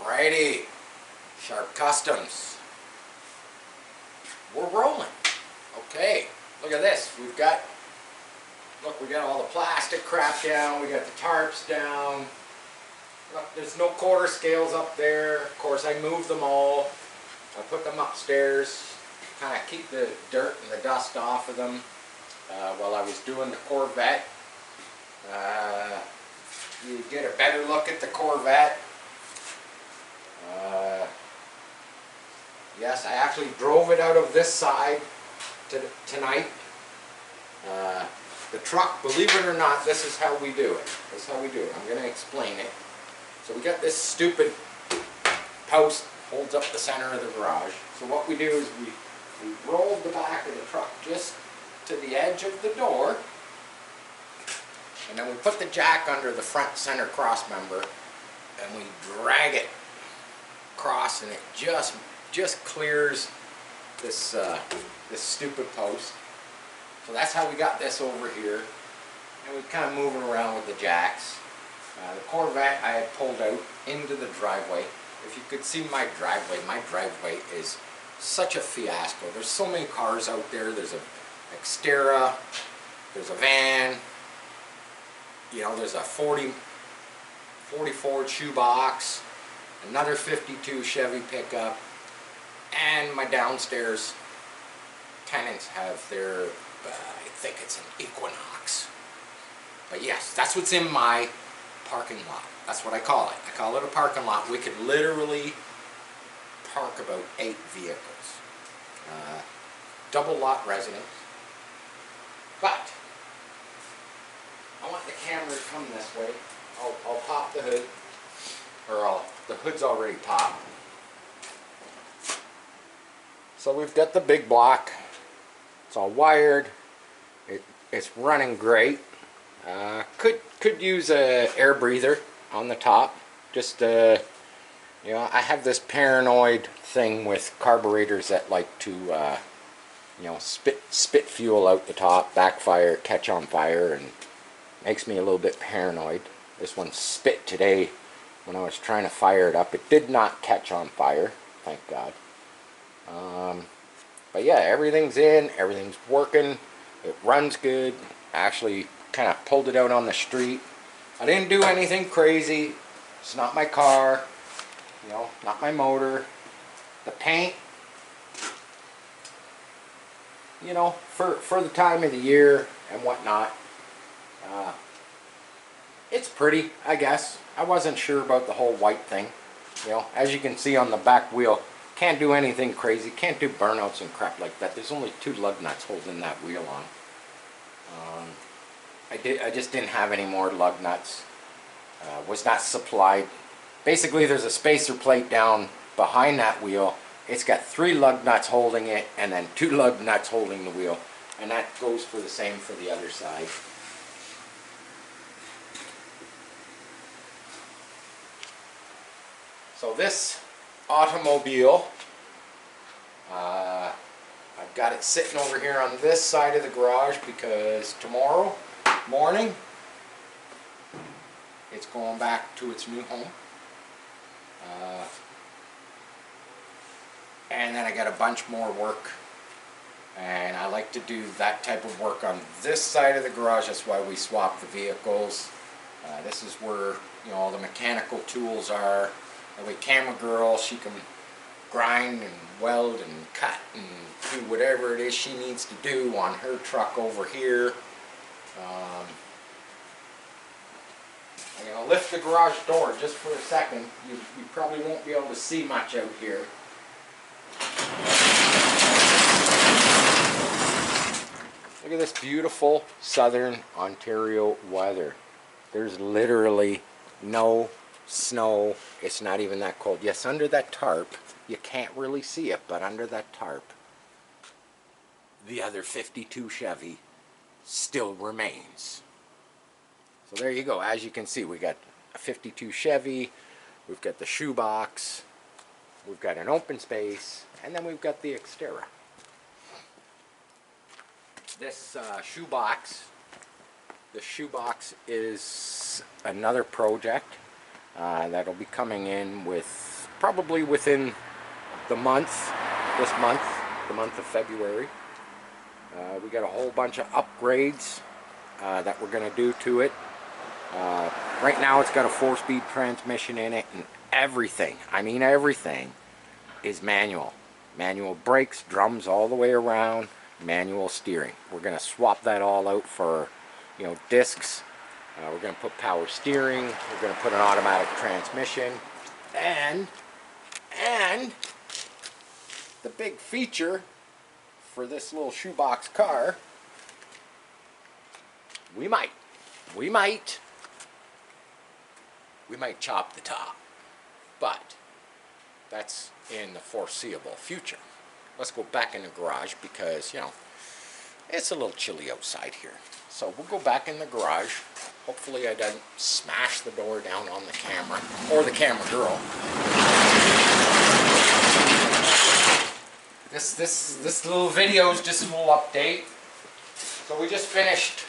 Alrighty, Sharp Customs. We're rolling. Okay, look at this. We got all the plastic crap down. We got the tarps down. Look, there's no quarter scales up there. Of course, I moved them all. I put them upstairs, kind of keep the dirt and the dust off of them while I was doing the Corvette. You get a better look at the Corvette. Yes, I actually drove it out of this side tonight. The truck, believe it or not, this is how we do it. This is how we do it. I'm going to explain it. So we got this stupid post holds up the center of the garage. So what we do is we roll the back of the truck just to the edge of the door, and then we put the jack under the front center cross member, and we drag it across, and it just clears this this stupid post. So that's how we got this over here, and we're kind of moving around with the jacks. The Corvette I had pulled out into the driveway. If you could see my driveway is such a fiasco. There's so many cars out there. There's a Xterra, there's a van, you know, there's a 44 shoebox, another 52 Chevy pickup, and my downstairs tenants have their, I think it's an Equinox. But yes, that's what's in my parking lot. That's what I call it. I call it a parking lot. We could literally park about 8 vehicles. Double lot residence. But I want the camera to come this way. I'll pop the hood, or the hood's already popped. So we've got the big block. It's all wired. It's running great. Could use a air breather on the top. Just you know, I have this paranoid thing with carburetors that like to you know, spit fuel out the top, backfire, catch on fire, and makes me a little bit paranoid. This one spit today when I was trying to fire it up. It did not catch on fire, thank God. But yeah, everything's in, everything's working, it runs good. I actually kind of pulled it out on the street. I didn't do anything crazy. It's not my car, you know, not my motor. The paint, you know, for the time of the year and whatnot, it's pretty, I guess. I wasn't sure about the whole white thing. You know, as you can see on the back wheel, can't do anything crazy, can't do burnouts and crap like that. There's only 2 lug nuts holding that wheel on. I just didn't have any more lug nuts. Was not supplied. Basically, there's a spacer plate down behind that wheel. It's got 3 lug nuts holding it, and then 2 lug nuts holding the wheel, and that goes for the same for the other side. So this automobile, I've got it sitting over here on this side of the garage because tomorrow morning it's going back to its new home. And then I got a bunch more work, and I like to do that type of work on this side of the garage. That's why we swap the vehicles. This is where, you know, all the mechanical tools are. That way Camera Girl, she can grind and weld and cut and do whatever it is she needs to do on her truck over here. I'm going to lift the garage door just for a second. You probably won't be able to see much out here. Look at this beautiful southern Ontario weather. There's literally no snow. It's not even that cold. Yes, under that tarp, you can't really see it, but under that tarp, the other 52 Chevy still remains. So there you go. As you can see, we got a 52 Chevy, we've got the shoebox, we've got an open space, and then we've got the Xterra. This shoebox, the shoebox is another project. That'll be coming in with probably within the month, the month of February. We got a whole bunch of upgrades that we're going to do to it. Right now it's got a 4-speed transmission in it, and everything, I mean everything, is manual. Manual brakes, drums all the way around, manual steering. We're going to swap that all out for, you know, discs. We're going to put power steering. We're going to put an automatic transmission. And the big feature for this little shoebox car, we might chop the top, but that's in the foreseeable future. Let's go back in the garage because, you know, it's a little chilly outside here. So we'll go back in the garage. Hopefully I didn't smash the door down on the camera, or the camera girl. This little video is just a little update. So we just finished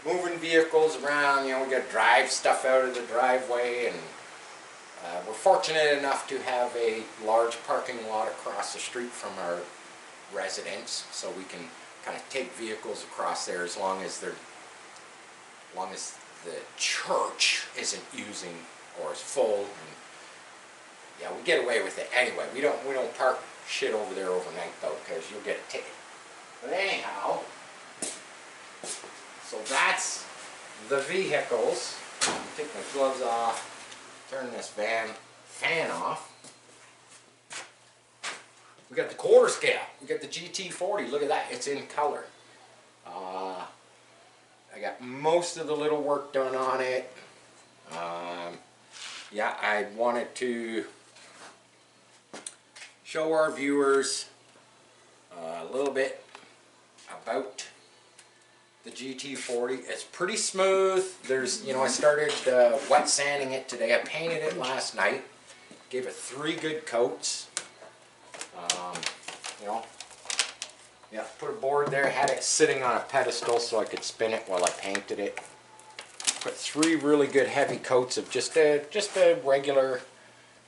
moving vehicles around. You know, we got to drive stuff out of the driveway, and we're fortunate enough to have a large parking lot across the street from our residence, so we can kind of take vehicles across there as long as the church isn't using or is full. And yeah, we get away with it anyway. We don't park shit over there overnight though, because you'll get a ticket. But anyhow, so that's the vehicles. Take my gloves off, turn this fan off. We got the quarter scale. We got the GT40. Look at that. It's in color. I got most of the little work done on it. Yeah, I wanted to show our viewers a little bit about the GT40. It's pretty smooth. There's, you know, I started wet sanding it today. I painted it last night. Gave it 3 good coats. You know, yeah, put a board there, had it sitting on a pedestal so I could spin it while I painted it. Put 3 really good heavy coats of just a regular,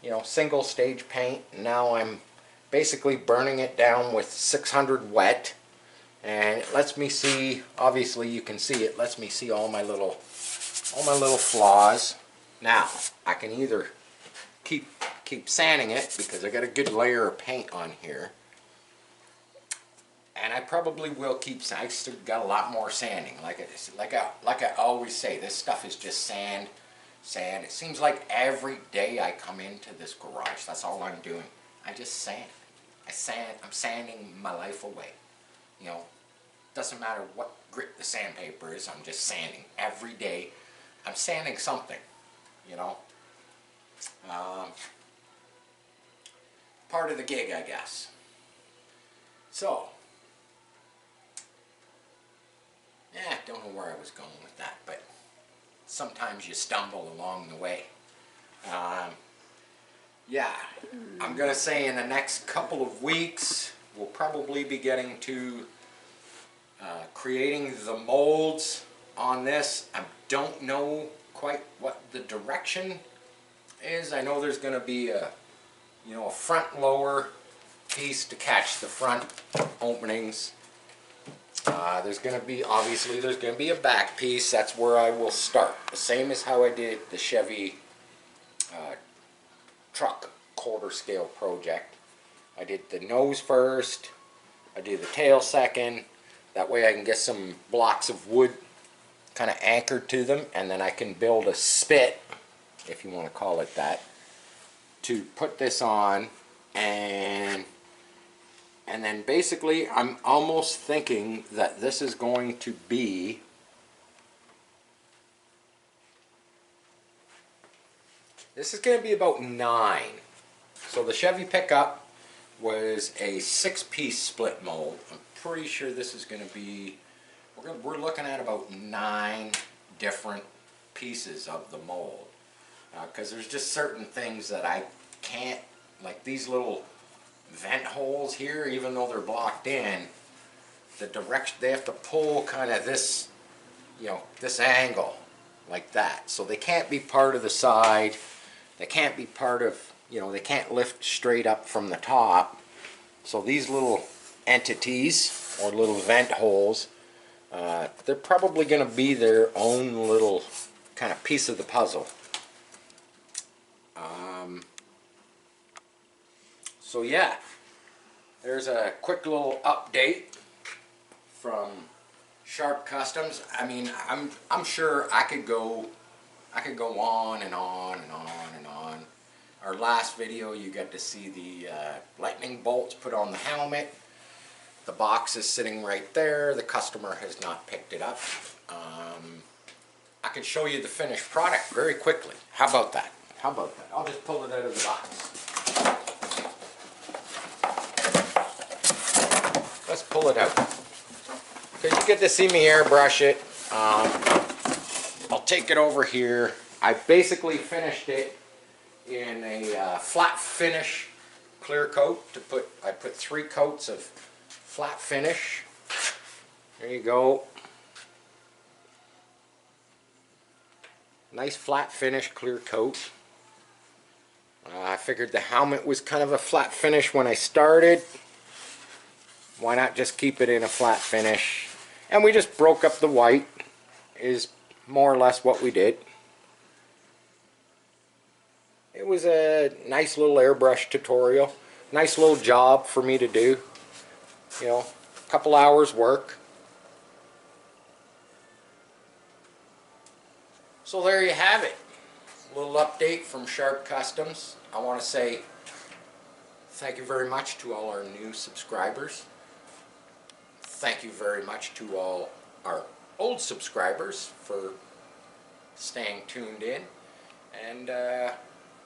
you know, single stage paint. Now I'm basically burning it down with 600 wet, and it lets me see, obviously you can see it lets me see all my little flaws. Now I can either keep sanding it because I got a good layer of paint on here, and I probably will keep. I still got a lot more sanding. Like I always say, this stuff is just sand. It seems like every day I come into this garage, that's all I'm doing. I just sand. I'm sanding my life away. You know, doesn't matter what grit the sandpaper is. I'm just sanding every day. I'm sanding something. You know. Part of the gig, I guess. So, yeah, don't know where I was going with that, but sometimes you stumble along the way. Yeah, I'm going to say in the next couple of weeks, we'll probably be getting to creating the molds on this. I don't know quite what the direction is. I know there's going to be a, you know, a front lower piece to catch the front openings. There's going to be, obviously there's going to be a back piece. That's where I will start. The same as how I did the Chevy truck quarter scale project. I did the nose first, I do the tail second. That way I can get some blocks of wood kind of anchored to them, and then I can build a spit, if you want to call it that, to put this on. And then basically I'm almost thinking that this is going to be about 9. So the Chevy pickup was a 6-piece split mold. I'm pretty sure this is going to be, we're looking at about 9 different pieces of the mold. Because there's just certain things that I can't, like these little vent holes here, even though they're blocked in, the direction, they have to pull kind of this, you know, this angle like that. So they can't be part of the side. They can't be part of, you know, they can't lift straight up from the top. So these little entities, or little vent holes, they're probably going to be their own little kind of piece of the puzzle. So yeah, there's a quick little update from Sharp Customs. I mean, I'm sure I could go on and on and on and on. Our last video, you got to see the lightning bolts put on the helmet. The box is sitting right there. The customer has not picked it up. I can show you the finished product very quickly. How about that? How about that? I'll just pull it out of the box. Let's pull it out. Because you get to see me airbrush it. I'll take it over here. I basically finished it in a flat finish clear coat. I put 3 coats of flat finish. There you go. Nice flat finish clear coat. I figured the helmet was kind of a flat finish when I started. Why not just keep it in a flat finish? And we just broke up the white, is more or less what we did. It was a nice little airbrush tutorial. Nice little job for me to do. You know, a couple hours work. So there you have it. A little update from Sharp Customs. I want to say thank you very much to all our new subscribers. Thank you very much to all our old subscribers for staying tuned in. And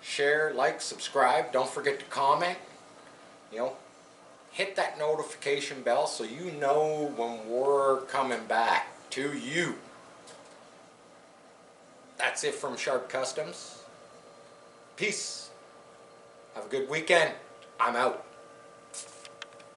share, like, subscribe. Don't forget to comment. You know, hit that notification bell so you know when we're coming back to you. That's it from Sharp Customs. Peace. Have a good weekend. I'm out.